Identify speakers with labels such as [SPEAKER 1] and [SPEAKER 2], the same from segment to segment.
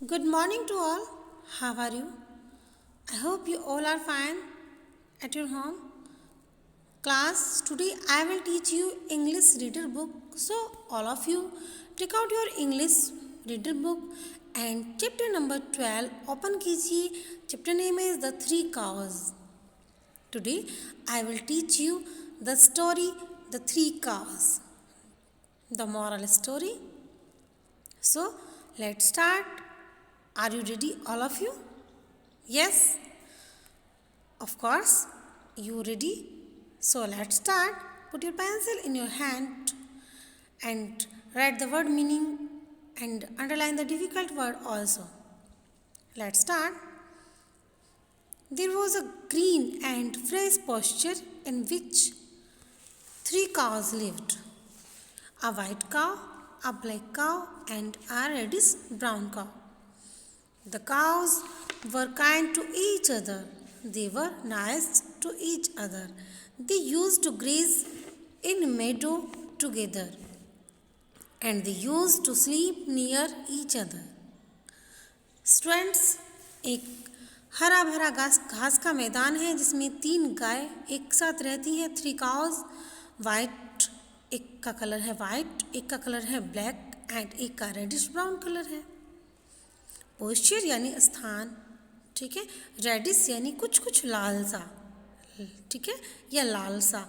[SPEAKER 1] Good morning to all. How are you? I hope you all are fine at your home. Class, today I will teach you English reader book. So all of you take out your English reader book and chapter number 12 open कीजिए. Chapter name is The Three Cows. Today I will teach you the story The Three Cows. The moral story. So let's start. Are you ready, all of you? Yes, of course, you ready? So let's start. Put your pencil in your hand and write the word meaning and underline the difficult word also. Let's start. There was a green and fresh pasture in which three cows lived: a white cow, a black cow, and a reddish brown cow. The cows were kind to each other. They were nice to each other. They used to graze in meadow together and they used to sleep near each other. Students, एक हरा भरा घास का मैदान है जिसमें तीन गाय एक साथ रहती हैं. Three cause. वाइट, एक का कलर है वाइट, एक का कलर है ब्लैक एंड एक का रेडिश ब्राउन कलर है. पोस्चर यानी स्थान, ठीक है. रेडिश यानी कुछ कुछ लाल सा, ठीक है, या लाल सा.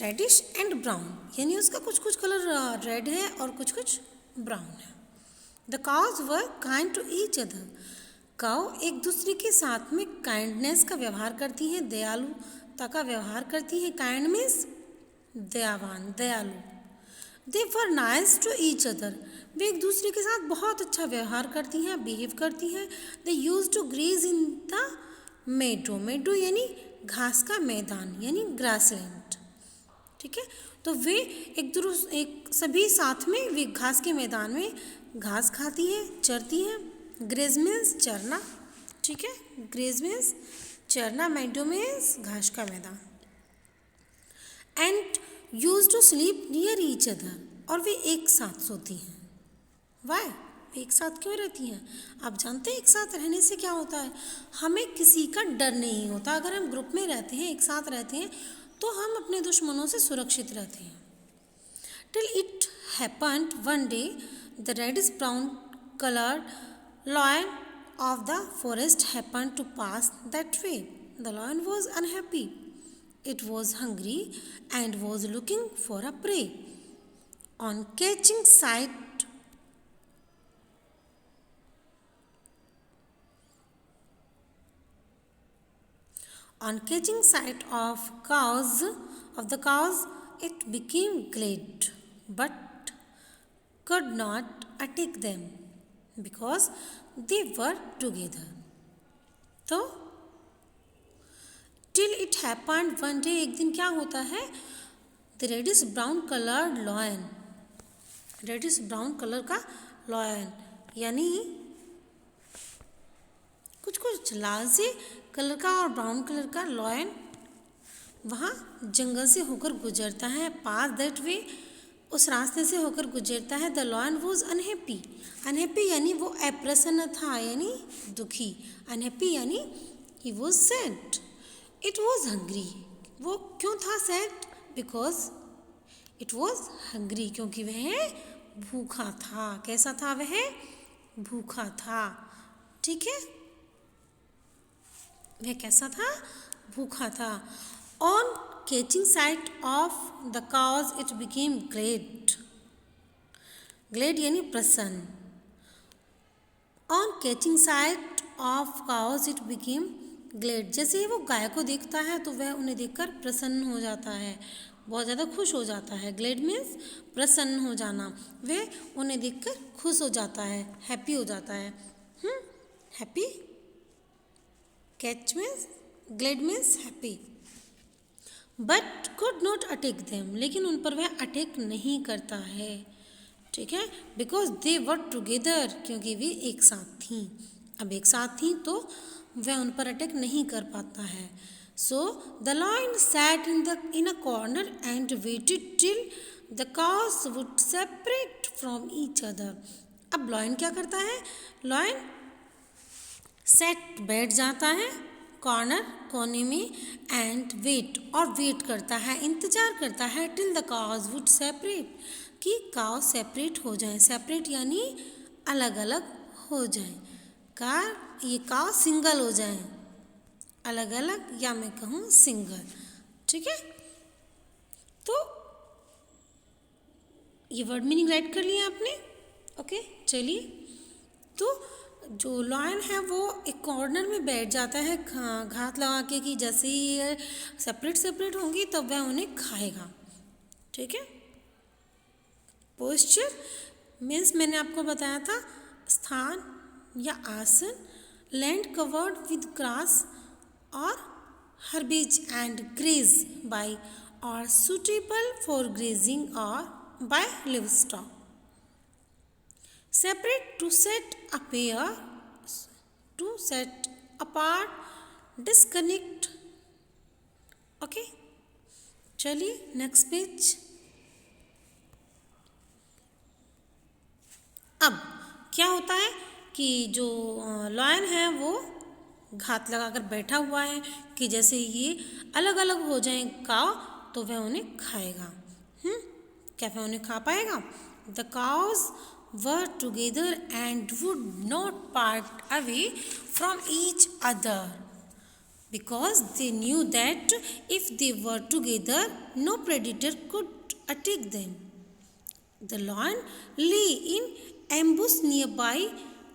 [SPEAKER 1] रेडिश एंड ब्राउन यानी उसका कुछ कुछ कलर रेड है और कुछ कुछ ब्राउन है. The cows were kind to each other. Cow एक दूसरे के साथ में काइंडनेस का व्यवहार करती हैं, दयालुता का व्यवहार करती हैं. काइंड मीन्स दयावान, दयालु. They were nice to each other. वे एक दूसरे के साथ बहुत अच्छा व्यवहार करती हैं, बिहेव करती हैं. They use to graze in the meadow. Meadow यानी घास का मैदान यानी ग्रासलैंड, ठीक है. तो वे एक सभी साथ में वे घास के मैदान में घास खाती हैं, चरती हैं. ग्रेज मीन्स चरना, ठीक है. ग्रेज मीन्स चरना, मेडो मीन्स घास का मैदान. And use to sleep near each other. और वे एक साथ सोती हैं. वाई? एक साथ क्यों रहती हैं? आप जानते हैं एक साथ रहने से क्या होता है? हमें किसी का डर नहीं होता. अगर हम ग्रुप में रहते हैं, एक साथ रहते हैं, तो हम अपने दुश्मनों से सुरक्षित रहते हैं. Till it happened one day the reddish brown coloured lion of the forest happened to pass that way. The lion was unhappy. It was hungry and was looking for a prey. On catching sight of the cows, it became glad, but could not attack them because they were together. तो till it happened one day, एक दिन क्या होता है? The reddish brown coloured lion. Reddish brown colour का lion यानी कुछ कुछ लाल से कलर का और ब्राउन कलर का लॉयन वहाँ जंगल से होकर गुजरता है. पास दैट वे, उस रास्ते से होकर गुजरता है. The lion was unhappy. Unhappy यानी वो अप्रसन्न था यानी दुखी. अनहैप्पी यानी he was sad. It was hungry. वो क्यों था sad? Because it was hungry, क्योंकि वह भूखा था. कैसा था वह? भूखा था, ठीक है. वह कैसा था? भूखा था. On catching sight of the cows it became glad. Glad यानी प्रसन्न. On catching sight of cows it became glad. जैसे ही वो गाय को देखता है तो वह उन्हें देखकर प्रसन्न हो जाता है, बहुत ज़्यादा खुश हो जाता है. ग्लेड मीन्स प्रसन्न हो जाना. वह उन्हें देखकर खुश हो जाता है, हैप्पी हो जाता है. Happy. Catch means glad means happy. But could not attack them. लेकिन उन पर वह अटैक नहीं करता है, ठीक है. बिकॉज दे वर टुगेदर, क्योंकि वे एक साथ थीं. अब एक साथ थीं तो वह उन पर अटैक नहीं कर पाता है. So the lion sat in a corner and waited till the cows would separate from each other. अब लॉयन क्या करता है? लॉयन सेट बैठ जाता है कॉर्नर कोने में एंड वेट और वेट करता है, इंतजार करता है till the cows would separate, कि काउ सेपरेट हो जाए। सेपरेट यानी अलग अलग हो जाए, ये काउ सिंगल हो जाए, अलग अलग, या मैं कहूँ सिंगल। ठीक है, तो ये वर्ड मीनिंग राइट कर लिया आपने। ओके, चलिए, तो जो लॉयन है वो एक कॉर्नर में बैठ जाता है घात लगा के, कि जैसे ही ये सेपरेट सेपरेट होंगी तब वह उन्हें खाएगा। ठीक है, पोस्चर मीन्स मैंने आपको बताया था स्थान या आसन, लैंड कवर्ड विद ग्रास और हर्बेज एंड ग्रेज बाय और suitable for grazing or by livestock. Separate to set a pair, to set apart, disconnect. Okay, चलिए नेक्स्ट पेज। अब क्या होता है कि जो लॉयन है वो घात लगाकर बैठा हुआ है कि जैसे ये अलग अलग हो जाएं काव तो वह उन्हें खाएगा। क्या वह उन्हें खा पाएगा? The cows were together and would not part away from each other because they knew that if they were together no predator could attack them. The lion lay in ambush nearby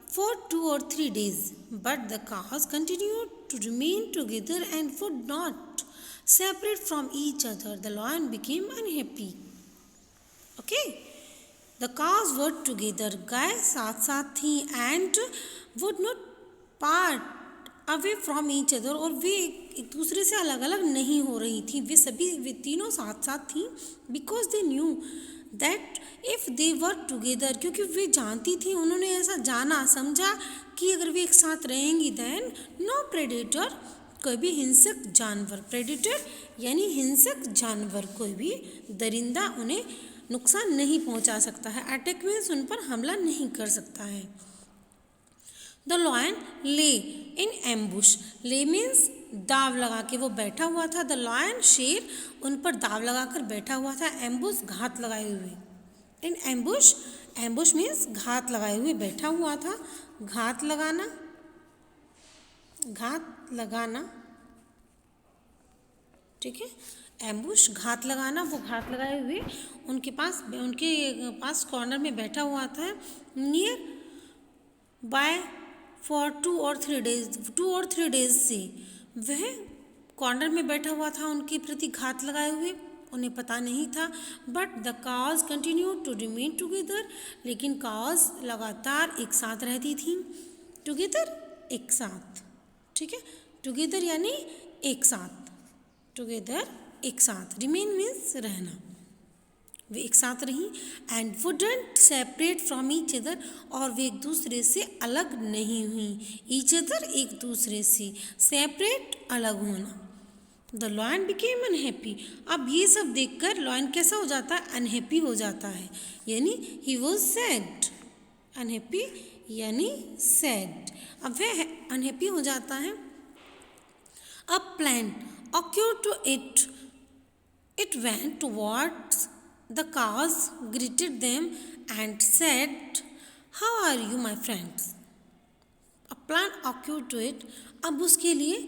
[SPEAKER 1] for 2 or 3 days, but the cows continued to remain together and would not separate from each other. The lion became unhappy. Okay, the cows were together, गाय साथ साथ थी and would not part away from each other, और वे एक दूसरे से अलग अलग नहीं हो रही थी, वे तीनों साथ साथ थी। Because they knew that if they were together, क्योंकि वे जानती थी, उन्होंने ऐसा जाना समझा कि अगर वे एक साथ रहेंगी देन नो प्रेडेटर, कोई भी हिंसक जानवर, प्रेडेटर यानी हिंसक जानवर, कोई भी दरिंदा उन्हें नुकसान नहीं पहुंचा सकता है, अटैक मीन्स उन पर हमला नहीं कर सकता है। द लॉयन ले इन एम्बुश, ले मीन्स दाव लगा के वो बैठा हुआ था। द लॉयन शेर उन पर दाव लगा कर बैठा हुआ था। एम्बुश घात लगाए हुए, इन एम्बुश, एम्बुश मीन्स घात लगाए हुए बैठा हुआ था। घात लगाना, घात लगाना, ठीक है, एम्बुश घात लगाना, वो घात लगाए हुए उनके पास कॉर्नर में बैठा हुआ था। Near by for 2 or 3 days, 2 or 3 days से वह कॉर्नर में बैठा हुआ था, उनके प्रति घात लगाए हुए, उन्हें पता नहीं था। But the cows continue to remain together, लेकिन काज लगातार एक साथ रहती थी। टुगेदर एक साथ, ठीक है, टुगेदर यानी एक साथ, टुगेदर एक साथ, रिमेन मीन्स रहना, वे एक साथ रहीं। And wouldn't separate from each other, और वे एक दूसरे से अलग नहीं हुई। ईच अदर एक दूसरे से, सेपरेट अलग होना। द लॉयन बिकेम अनहैप्पी, अब ये सब देखकर लॉयन कैसा हो जाता है? अनहैप्पी हो जाता है, यानी ही वॉज सैड। अनहैप्पी यानी सैड, अब वह अनहैप्पी हो जाता है। अब plan occurred to it, it went towards the cows, greeted them and said, how are you my friends? A plan occurred to it, अब उसके लिए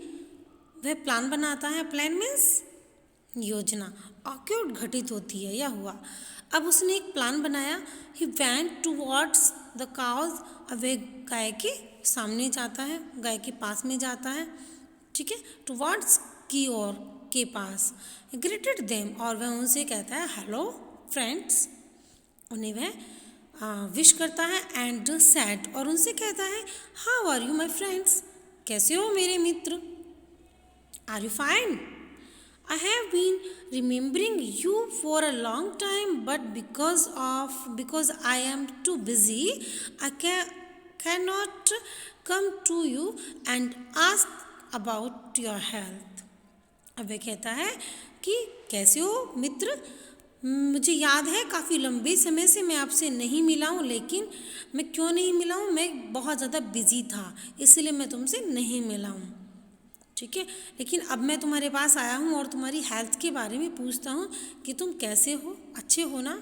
[SPEAKER 1] वह प्लान बनाता है। प्लान मीन्स योजना, occurred घटित होती है या हुआ। अब उसने एक प्लान बनाया। he went towards the cows, अब वह गाय के सामने जाता है, गाय के पास में जाता है, ठीक है, towards की ओर, के पास। greeted them, और वह उनसे कहता है हेलो फ्रेंड्स, उन्हें वह विश करता है। एंड सैड, और उनसे कहता है how are you my friends, कैसे हो मेरे मित्र? Are you fine? I have been remembering you for a long time, but because I am too busy I can not come to you and ask about your health. अब वह कहता है कि कैसे हो मित्र, मुझे याद है काफ़ी लंबे समय से मैं आपसे नहीं मिला हूँ, लेकिन मैं क्यों नहीं मिला हूँ, मैं बहुत ज़्यादा बिजी था, इसलिए मैं तुमसे नहीं मिला हूँ। ठीक है, लेकिन अब मैं तुम्हारे पास आया हूँ और तुम्हारी हेल्थ के बारे में पूछता हूँ कि तुम कैसे हो, अच्छे हो ना।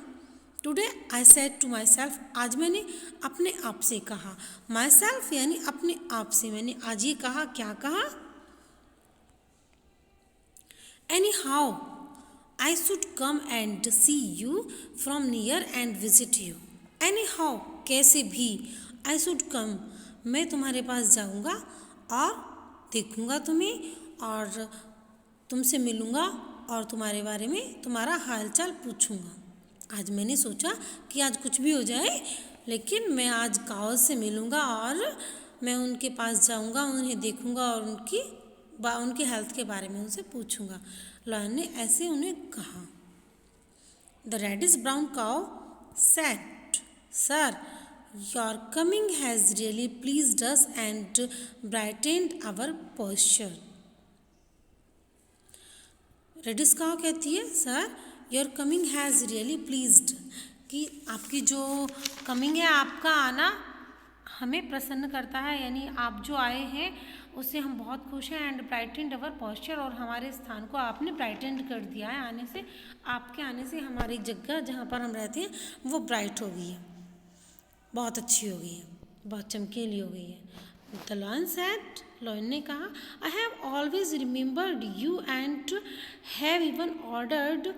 [SPEAKER 1] Today I said to myself, आज मैंने अपने आप से कहा। माई सेल्फ यानी अपने आप से मैंने आज ये कहा, क्या कहा? Any how I should come and see you from near and visit you. Anyhow, कैसे भी, I should come, मैं तुम्हारे पास जाऊँगा और देखूँगा तुम्हें और तुमसे मिलूँगा और तुम्हारे बारे में तुम्हारा हालचाल पूछूँगा। आज मैंने सोचा कि आज कुछ भी हो जाए, लेकिन मैं आज काऊ से मिलूँगा और मैं उनके पास जाऊँगा, उन्हें देखूँगा और उनकी हेल्थ के बारे में उनसे पूछूँगा। लॉयन ने ऐसे उन्हें कहा। The reddish brown cow said, sir, your coming has really pleased us and brightened our posture. Reddish cow कहती है, sir, your coming has really pleased, कि आपकी जो कमिंग है, आपका आना हमें प्रसन्न करता है, यानी आप जो आए हैं उससे हम बहुत खुश हैं। एंड ब्राइटेंड अवर पोस्चर, और हमारे स्थान को आपने ब्राइटेंड कर दिया है आने से। आपके आने से हमारी जगह जहाँ पर हम रहते हैं वो ब्राइट हो गई है, बहुत अच्छी हो गई है, बहुत चमकीली हो गई है। द लॉयन सेड, लॉयन ने कहा, I have always remembered you and have even ordered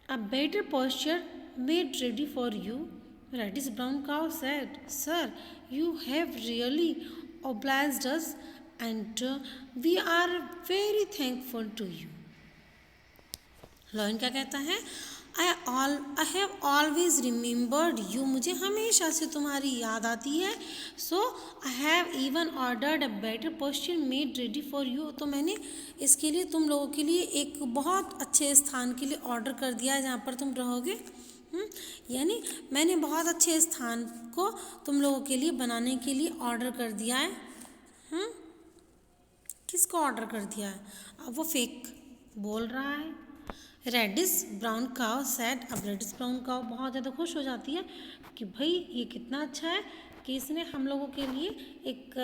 [SPEAKER 1] a better posture made ready for you. Reddish brown cow said, sir, you have really obliged us and we are very thankful to you. Lion क्या कहता है? I have always remembered you, मुझे हमेशा से तुम्हारी याद आती है। So I have even ordered a better posture made ready for you, तो मैंने इसके लिए तुम लोगों के लिए एक बहुत अच्छे स्थान के लिए ऑर्डर कर दिया है जहाँ पर तुम रहोगे। यानी मैंने बहुत अच्छे स्थान को तुम लोगों के लिए बनाने के लिए ऑर्डर कर दिया है। किसको ऑर्डर कर दिया है? अब वो फेक बोल रहा है। रेडिश ब्राउन काव सेड, अब रेडिश ब्राउन काव बहुत ज़्यादा खुश हो जाती है कि भाई ये कितना अच्छा है कि इसने हम लोगों के लिए एक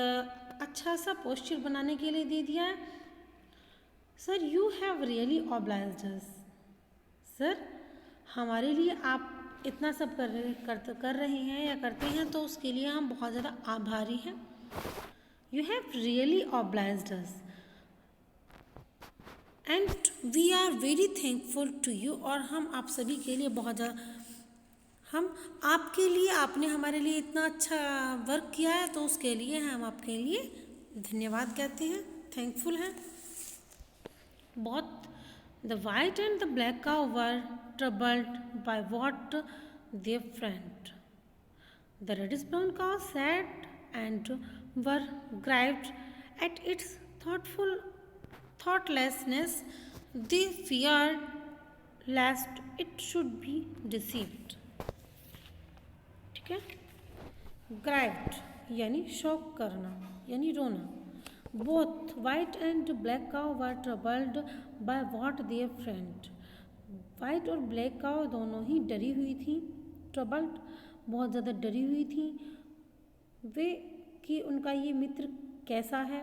[SPEAKER 1] अच्छा सा पोस्चर बनाने के लिए दे दिया है। Sir, you have really obliged us, sir, हमारे लिए आप इतना सब कर रहे हैं या करते हैं, तो उसके लिए हम बहुत ज़्यादा आभारी हैं। You have really obliged us and we are very thankful to you, और हम आप सभी के लिए बहुत ज़्यादा, हम आपके लिए, आपने हमारे लिए इतना अच्छा वर्क किया है, तो उसके लिए हम आपके लिए धन्यवाद कहते हैं, थैंकफुल हैं बहुत। The white and the black cow were troubled by what their friend. The reddish brown cow sat and were grieved at its thoughtlessness. They feared lest it should be deceived. ठीक है? Grieved यानी शोक करना, यानी रोना। Both white and black cow were troubled by what their friend. White और black cow दोनों ही डरी हुई थी, troubled बहुत ज़्यादा डरी हुई थी वे, कि उनका ये मित्र कैसा है,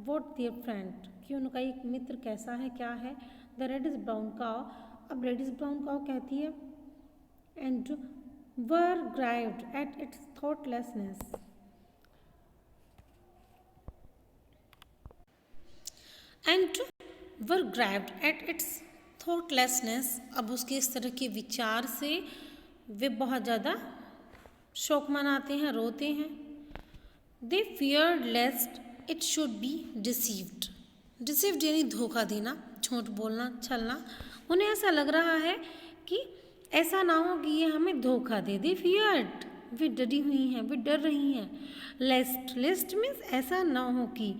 [SPEAKER 1] what their friend, कि उनका एक मित्र कैसा है, क्या है। The reddish brown cow, अब reddish brown cow कहती है, and were grieved at its thoughtlessness, and were grabbed at its thoughtlessness, अब उसके इस तरह के विचार से वे बहुत ज़्यादा शोक मनाते हैं, रोते हैं। They feared lest it should be deceived, deceived यानी धोखा देना, झूठ बोलना, छलना। उन्हें ऐसा लग रहा है कि ऐसा ना हो कि ये हमें धोखा दे दे। फियर्ड, वे डरी हुई हैं, वे डर रही हैं। लेस्ट, लेस्ट मीन्स ऐसा ना हो कि,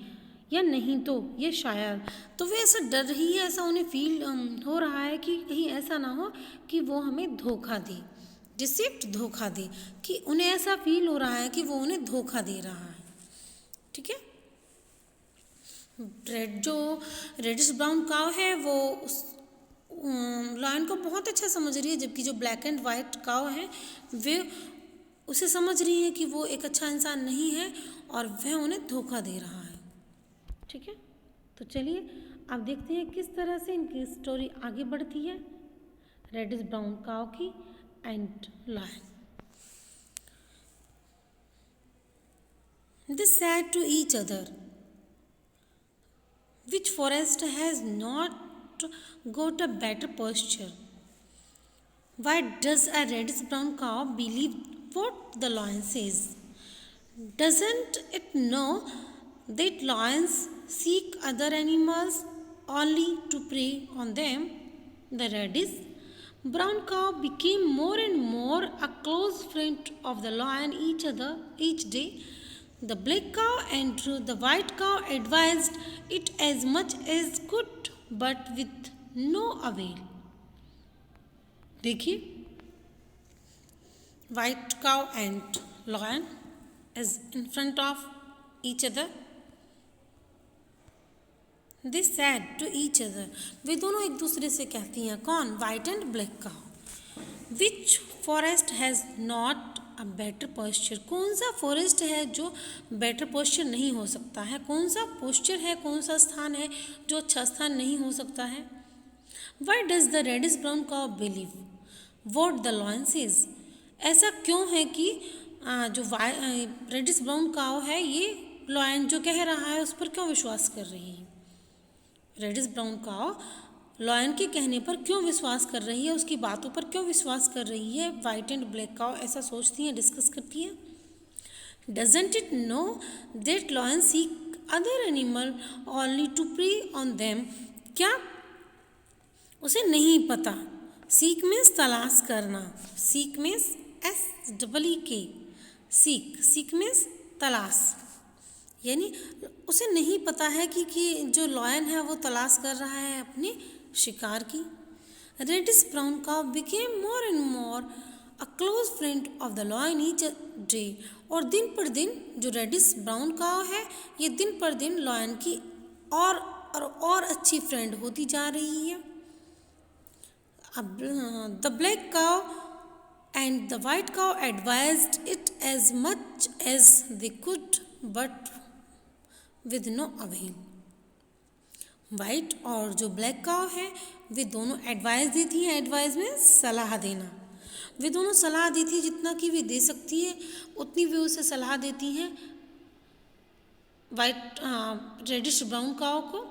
[SPEAKER 1] या नहीं तो, ये शायद, तो वे ऐसा डर रही है, ऐसा उन्हें फील हो रहा है कि कहीं ऐसा ना हो कि वो हमें धोखा दे, डिसीव्ड धोखा दे, कि उन्हें ऐसा फील हो रहा है कि वो उन्हें धोखा दे रहा है। ठीक है? जो रेडिश ब्राउन काव है वो लॉयन को बहुत अच्छा समझ रही है, जबकि जो ब्लैक एंड वाइट काव है वे उसे समझ रही है कि वो एक अच्छा इंसान नहीं है और वह उन्हें धोखा दे रहा है। ठीक है, तो चलिए अब देखते हैं किस तरह से इनकी स्टोरी आगे बढ़ती है, रेडिश ब्राउन काव की and lion. They said to each other, which forest has not got a better posture? Why does a reddish brown cow believe what the lion says? Doesn't it know that lions seek other animals only to prey on them? The reddish brown cow became more and more a close friend of the lion each day. The black cow and the white cow advised it as much as could, but with no avail. देखिए, white cow and lion is in front of each other. They said to each other, वे दोनों एक दूसरे से कहती हैं, कौन? White and black cow. Which forest has not a better posture? कौन सा फॉरेस्ट है जो बेटर पोस्चर नहीं हो सकता है? कौन सा पोस्चर है, कौन सा स्थान है जो अच्छा स्थान नहीं हो सकता है? Why does the reddish brown cow believe what the lion says? ऐसा क्यों है कि जो रेडिश ब्राउन काउ है ये लॉयन जो कह रहा है उस पर क्यों विश्वास कर रही है? रेडिश ब्राउन काउ लॉयन के कहने पर क्यों विश्वास कर रही है, उसकी बातों पर क्यों विश्वास कर रही है? वाइट एंड ब्लैक काउ ऐसा सोचती हैं, डिस्कस करती हैं। Doesn't it know that lion seek other animal only to prey on them? क्या उसे नहीं पता? सीक मीन्स तलाश करना, seek means SEEK, seek means तलाश, यानी उसे नहीं पता है कि जो लॉयन है वो तलाश कर रहा है अपने शिकार की। Reddish brown cow became more and more a close friend of the lion each day. और दिन पर दिन जो रेडिश ब्राउन काउ है ये दिन पर दिन लॉयन की और अच्छी फ्रेंड होती जा रही है। अब the black cow and the white cow advised it as much as they could, but with no avail. White और जो ब्लैक काउ है वे दोनों एडवाइस देती हैं, एडवाइस में सलाह देना। वे दोनों सलाह देती हैं, जितना कि वे दे सकती हैं उतनी वे उसे सलाह देती हैं वाइट रेडिश ब्राउन काउ को,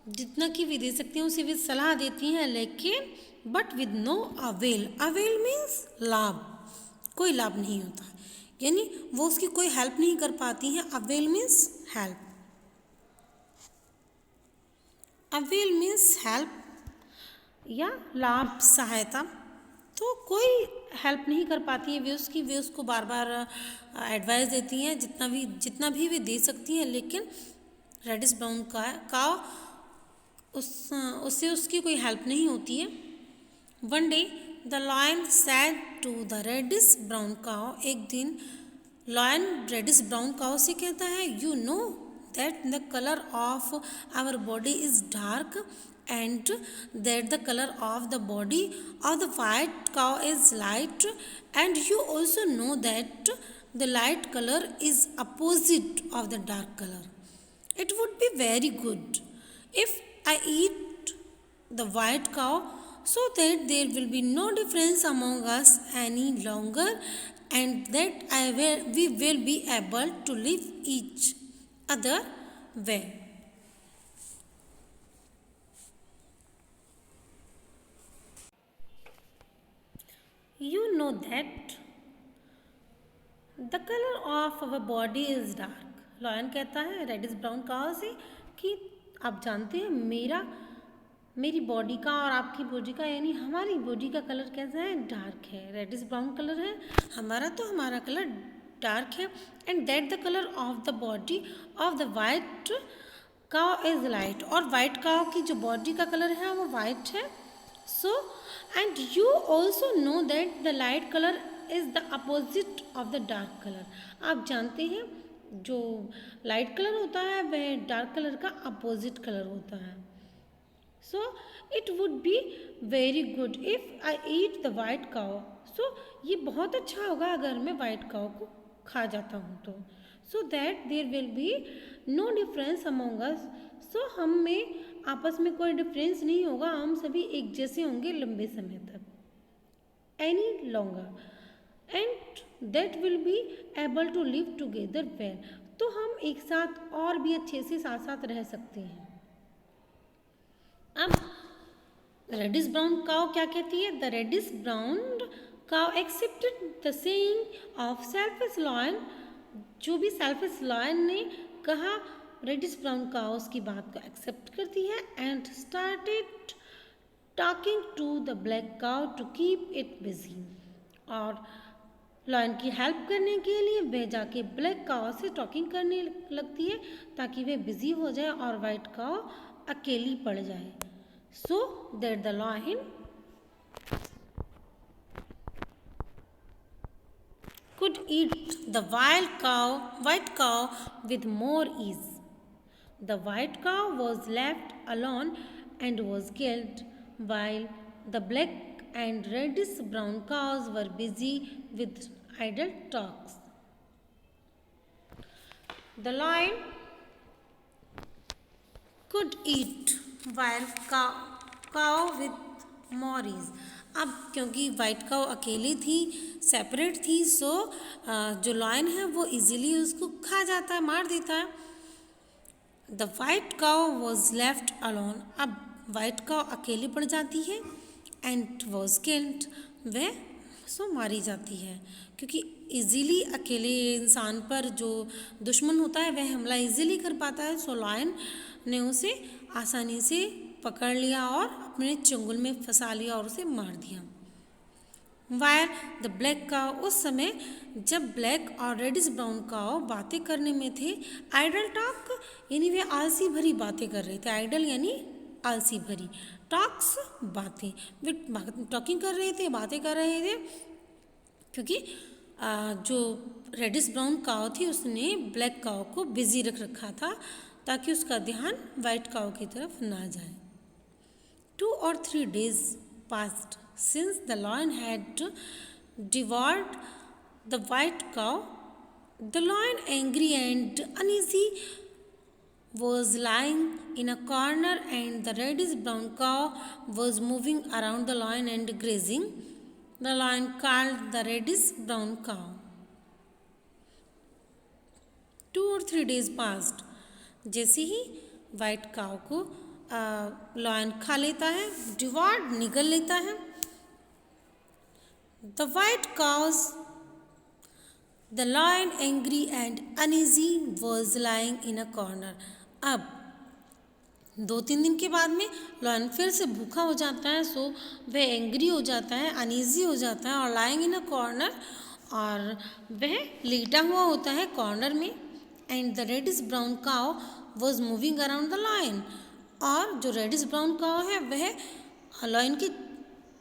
[SPEAKER 1] जितना कि वे दे सकती हैं उसे वे सलाह देती हैं, लेकिन but with no avail. Avail means लाभ, कोई लाभ नहीं होता, यानी वो उसकी कोई हेल्प नहीं कर पाती हैं। Avail means help, avail means help या लाभ, सहायता। तो कोई हेल्प नहीं कर पाती है वे उसको बार बार एडवाइस देती हैं, जितना भी वे दे सकती हैं, लेकिन रेडिश ब्राउन काउ उससे उसकी कोई हेल्प नहीं होती है। One day the lion said to the reddish brown cow, एक दिन लॉयन रेडिश ब्राउन काउ से कहता है, you know that the color of our body is dark and that the color of the body of the white cow is light, and you also know that the light color is opposite of the dark color. It would be very good if I eat the white cow so that there will be no difference among us any longer, and that we will be able to live each other way. You know that the color of our body is dark. Lion कहता है reddish brown cow से कि आप जानते हैं मेरी body का और आपकी बॉडी का, यानी हमारी बॉडी का कलर कैसा है? डार्क है। रेडिश ब्राउन कलर है हमारा, तो हमारा कलर डार्क है। And that the colour of the body of the white cow is light, और वाइट काउ की जो बॉडी का कलर है वो वाइट है। So and you also know that the light colour is the opposite of the dark colour. आप जानते हैं जो लाइट कलर होता है वह डार्क कलर का अपोजिट कलर होता है। So it would be very good if I eat the white cow. So ये बहुत अच्छा होगा अगर मैं वाइट काउ को खा जाता हूँ तो. So that there will be no difference among us. So हम में आपस में कोई डिफरेंस नहीं होगा, हम सभी एक जैसे होंगे लंबे समय तक, any longer, and that will be able to live together well. तो हम एक साथ और भी अच्छे से साथ साथ रह सकते हैं. अब रेडिश ब्राउन काउ क्या कहती है? The reddish brown cow accepted the saying of selfish lion. जो भी सेल्फिश लॉयन ने कहा, रेडिश ब्राउन काउ उसकी बात को एक्सेप्ट करती है and started talking to the black cow to keep it busy. और लॉयन की हेल्प करने के लिए वह जाके ब्लैक काउ से टॉकिंग करने लगती है ताकि वह बिजी हो जाए और वाइट काउ अकेली पड़ जाए. So that the lion could eat the white cow with more ease. The white cow was left alone and was killed, while the black and reddish brown cows were busy with idle talks. The lion could eat while cow with more ease. अब क्योंकि white cow अकेली थी, separate थी, सो जो lion है वो easily उसको खा जाता है, मार देता है. The white cow was left alone. अब वाइट काउ अकेली पड़ जाती है एंड वॉज किल्ड. वह सो मारी जाती है क्योंकि इजीली अकेले इंसान पर जो दुश्मन होता है वह हमला इजीली कर पाता है. सो लॉयन ने उसे आसानी से पकड़ लिया और अपने चंगुल में फंसा लिया और उसे मार दिया. वायर द ब्लैक काउ, उस समय जब ब्लैक और रेडिश ब्राउन काउ बातें करने में थे, आइडल टॉक यानी वे आलसी भरी बातें कर रहे थे. आइडल यानी आलसी भरी, टॉक्स बातें, वे टॉकिंग कर रहे थे, बातें कर रहे थे क्योंकि जो रेडिश ब्राउन काउ थी उसने ब्लैक काउ को बिजी रख रखा था ताकि उसका ध्यान वाइट काउ की तरफ ना जाए. 2 or 3 days passed since the lion had devoured the white cow. The lion, angry and uneasy, was lying in a corner and the reddish brown cow was moving around the lion and grazing. The lion called the reddish brown cow. 2 or 3 days passed. जैसे ही white cow को lion खा लेता है, devoured निगल लेता है. The white cows, the lion angry and uneasy was lying in a corner. अब 2-3 दिन के बाद में लॉयन फिर से भूखा हो जाता है. सो वह एंग्री हो जाता है, अनईजी हो जाता है और लाइंग इन अ कॉर्नर, और वह लेटा हुआ होता है कॉर्नर में. And the reddish brown cow was moving around the lion. और जो रेडिश ब्राउन काउ है वह लॉयन के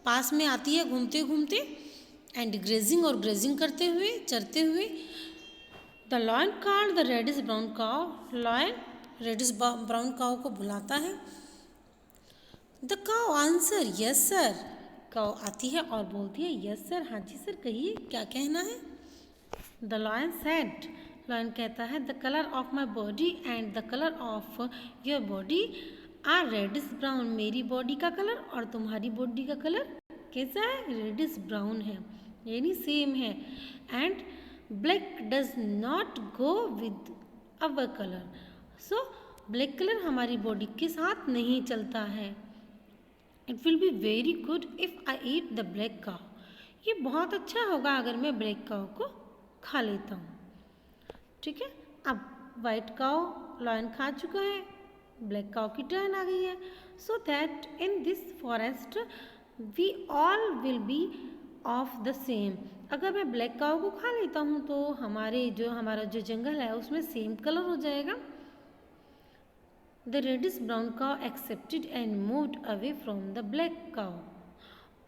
[SPEAKER 1] पास में आती है घूमते घूमते एंड ग्रेजिंग करते हुए, चरते हुए. The lion called the reddish brown cow. Lion reddish brown cow को बुलाता है. The cow answer yes sir. Cow आती है और बोलती है यस सर, हाँ जी सर, कहिए क्या कहना है. द लॉयन सेड, लॉयन कहता है, the colour of my body and the colour of your body are reddish brown. मेरी बॉडी का कलर और तुम्हारी बॉडी का कलर कैसा है? रेडिश ब्राउन है, यानी सेम है. And black does not go with our colour. So black colour हमारी बॉडी के साथ नहीं चलता है. It will be very good if I eat the black cow. ये बहुत अच्छा होगा अगर मैं ब्लैक काउ को खा लेता हूँ. ठीक है, अब वाइट काउ लॉयन खा चुका है, ब्लैक काउ की टर्न आ गई है. So that in this forest we all will be of the same. अगर मैं ब्लैक काउ को खा लेता हूँ तो हमारा जो जंगल है उसमें सेम कलर हो जाएगा. The reddish brown cow accepted and moved away from the black cow.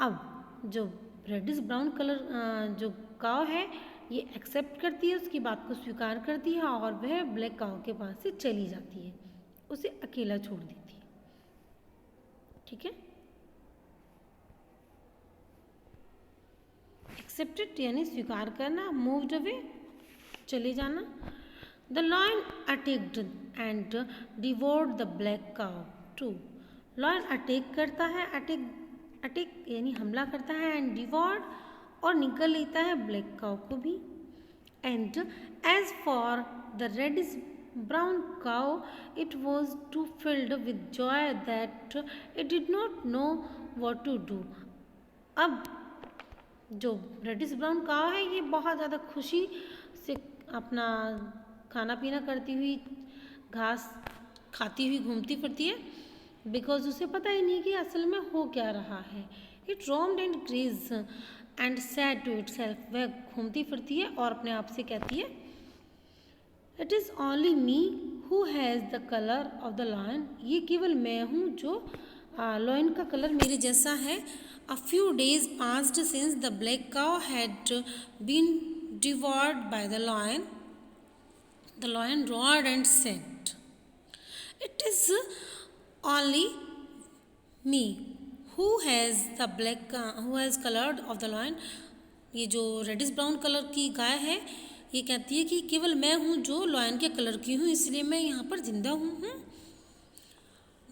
[SPEAKER 1] अब जो रेडिश ब्राउन कलर जो काउ है ये एक्सेप्ट करती है, उसकी बात को स्वीकार करती है और वह ब्लैक काउ के पास से चली जाती है, उसे अकेला छोड़ देती है. ठीक है। एक्सेप्टेड यानी स्वीकार करना, मूव्ड अवे चले जाना। The lion attacked and devoured the black cow too. Lion attack करता है, अटैक यानी हमला करता है, एंड डिवोर्ड और निगल लेता है ब्लैक काउ को भी। And as for the reddish brown cow it was too filled with joy that it did not know what to do. अब जो रेडिश ब्राउन काउ है ये बहुत ज़्यादा खुशी से अपना खाना पीना करती हुई, घास खाती हुई घूमती फिरती है, बिकॉज उसे पता ही नहीं कि असल में हो क्या रहा है। It roamed and grazed and said to itself. वह घूमती फिरती है और अपने आप से कहती है, it is only me who has the colour of the lion. ये केवल मैं हूँ जो लॉयन का कलर मेरे जैसा है। A few days passed since the black cow had been devoured by the lion. The lion roared and said, "It is only me who has colored of the lion." ये जो reddish brown colour की गाय है ये कहती है कि केवल मैं हूँ जो लॉयन के कलर की हूँ, इसलिए मैं यहाँ पर जिंदा हूँ।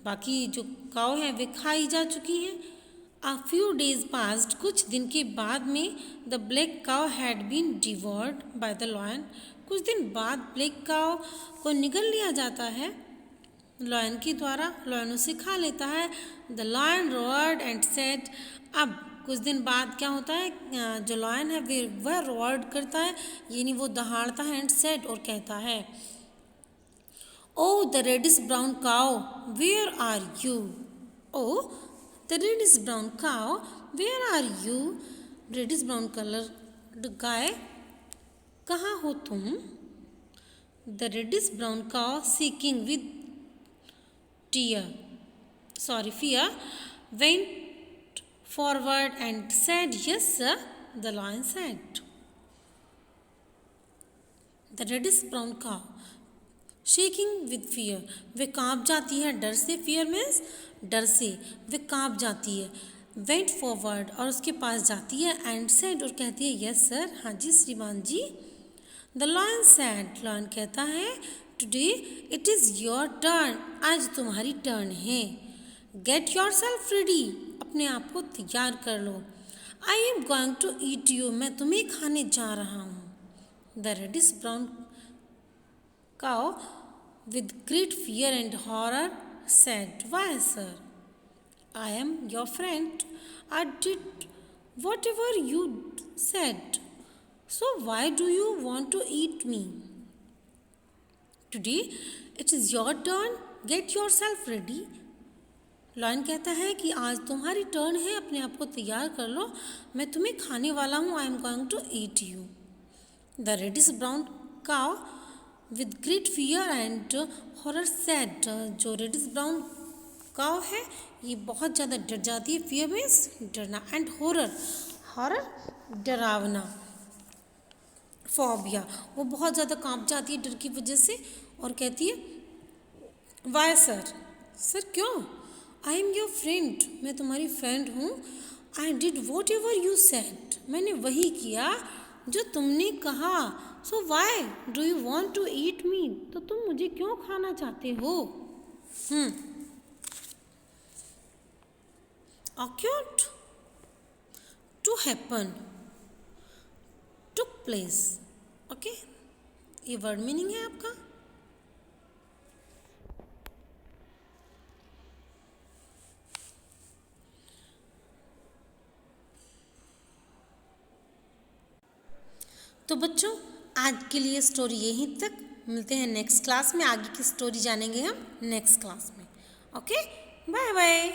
[SPEAKER 1] बाकी जो काऊ हैं वे खाई जा चुकी हैं। A few days passed, कुछ दिन के बाद में the black cow had been devoured by the lion. कुछ दिन बाद ब्लैक काउ को निगल लिया जाता है लॉयन के द्वारा, लॉयन उसे खा लेता है। The lion roared and said, अब कुछ दिन बाद क्या होता है, जो लॉयन है वह roared करता है यानी वो दहाड़ता है, and said और कहता है, Oh the reddish brown cow, where are you? Oh the reddish brown cow, where are you? reddish brown colour गाय कहाँ हो तुम? The reddish brown cow seeking with fear went forward and said, Yes sir, the lion said. The reddish brown cow shaking with fear, वे काँप जाती है डर से। फियर मीन्स डर से, वे काँप जाती है। वेंट फॉरवर्ड और उसके पास जाती है, एंड सेड और कहती है, यस सर, हाँ जी श्रीमान जी। द लॉयन सेड, लॉयन कहता है, today it is your turn, आज तुम्हारी टर्न है। गेट योर सेल्फ रेडी, अपने आप को तैयार कर लो। I am going to eat you, मैं तुम्हें खाने जा रहा हूँ। The reddish brown cow with great fear and horror said, Why sir, I am your friend. I did whatever you said. So why do you want to eat me? Today it is your turn. Get yourself ready. Lion कहता है कि आज तुम्हारी turn है, अपने आप को तैयार कर लो, मैं तुम्हें खाने वाला हूँ। I am going to eat you. The reddish brown cow with great fear and horror said, जो रेडिश ब्राउन काउ है ये बहुत ज़्यादा डर जाती है। फियर मीन्स डरना, एंड हॉरर डरावना, फोबिया, वो बहुत ज़्यादा कांप जाती है डर की वजह से और कहती है, वाई सर, सर क्यों? आई एम योर फ्रेंड, मैं तुम्हारी फ्रेंड हूँ। I did whatever you said, मैंने वही किया जो तुमने कहा। So why do you want to eat me, तो तुम मुझे क्यों खाना चाहते हो? occurred to happen, took place. Okay, ये वर्ड मीनिंग है आपका। तो बच्चों आज के लिए स्टोरी यहीं तक, मिलते हैं नेक्स्ट क्लास में। आगे की स्टोरी जानेंगे हम नेक्स्ट क्लास में। Okay, bye bye.